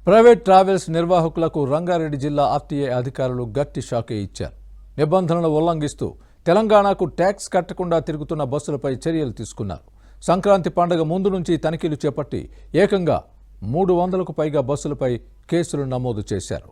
Private travels నిర్వాహకులకు రంగారెడ్డి జిల్లా RTA అధికారులు గట్టి షాకే ఇచ్చారు. నిబంధనలను ఉల్లంఘిస్తూ తెలంగాణకు ట్యాక్స్ కట్టకుండా తిరుగుతున్న బస్సులపై చర్యలు తీసుకున్నారు. సంక్రాంతి పండుగ ముందు నుంచి తనిఖీలు చేపట్టి ఏకంగా 300కు పైగా బస్సులపై కేసులు నమోదు చేశారు.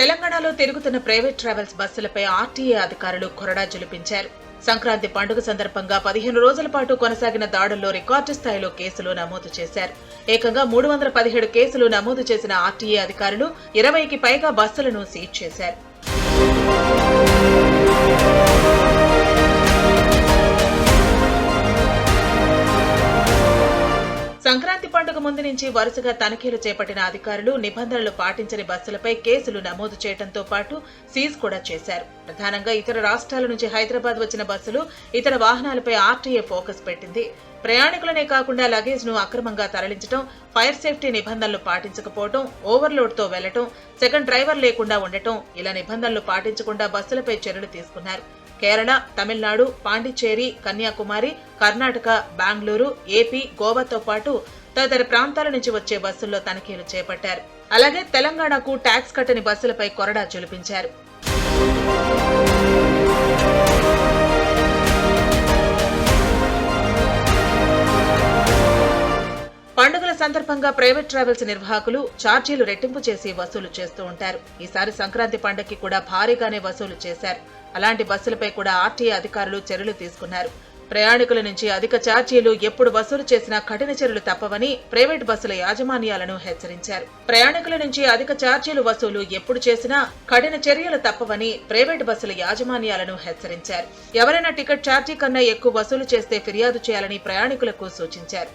తెలంగాణలో తిరుగుతున్న ప్రైవేట్ ట్రావెల్స్ బస్సులపై ఆర్టీఏ అధికారులు కొరడా జులిపించారు. సంక్రాంతి పండుగ సందర్భంగా 15 రోజుల పాటు కొనసాగిన దాడుల్లో రికార్డు స్థాయిలో కేసులు నమోదు చేశారు. ఏకంగా 317 కేసులు నమోదు చేసిన ఆర్టీఏ అధికారులు 20కి పైగా బస్సులను సీజ్ చేశారు. సంక్రాంతి పండుగ ముందు నుంచి వరుసగా తనిఖీలు చేపట్టిన అధికారులు నిబంధనలు పాటించని బస్సులపై కేసులు నమోదు చేయడంతో పాటు సీజ్ కూడా చేశారు. ప్రధానంగా ఇతర రాష్ట్రాల నుంచి హైదరాబాద్ వచ్చిన బస్సులు, ఇతర వాహనాలపై ఆర్టీఏ ఫోకస్ పెట్టింది. ప్రయాణికులనే కాకుండా లగేజ్ ను అక్రమంగా తరలించడం, ఫైర్ సేఫ్టీ నిబంధనలు పాటించకపోవడం, ఓవర్లోడ్ తో వెళ్లడం, సెకండ్ డ్రైవర్ లేకుండా ఉండటం, ఇలా నిబంధనలు పాటించకుండా బస్సులపై చర్యలు తీసుకున్నారు. కేరళ, తమిళనాడు, పాండిచ్చేరి, కన్యాకుమారి, కర్ణాటక, బెంగళూరు, ఏపీ, గోవాతో పాటు తదితర ప్రాంతాల నుంచి వచ్చే బస్సుల్లో తనిఖీలు చేపట్టారు. అలాగే తెలంగాణకు ట్యాక్స్ కట్టని బస్సులపై కొరడా జులిపించారు. పండుగల సందర్భంగా ప్రైవేట్ ట్రావెల్స్ నిర్వాహకులు ఛార్జీలు రెట్టింపు చేసి వసూలు చేస్తూ ఉంటారు. ఈసారి సంక్రాంతి పండుగకి కూడా భారీగానే వసూలు చేశారు. అలాంటి బస్సులపై కూడా ఆర్టీఏ అధికారులు చర్యలు తీసుకున్నారు. ప్రయాణికుల నుంచి అధిక ఛార్జీలు ఎప్పుడు వసూలు చేసినా కఠిన చర్యలు తప్పవని ప్రైవేట్ బస్సుల యాజమాన్యాలను హెచ్చరించారు. ప్రయాణికుల నుంచి అధిక ఛార్జీలు వసూలు ఎప్పుడు చేసినా కఠిన చర్యలు తప్పవని ప్రైవేట్ బస్సుల యాజమాన్యాలను హెచ్చరించారు. ఎవరైనా టికెట్ ఛార్జీ కన్నా ఎక్కువ వసూలు చేస్తే ఫిర్యాదు చేయాలని ప్రయాణికులకు సూచించారు.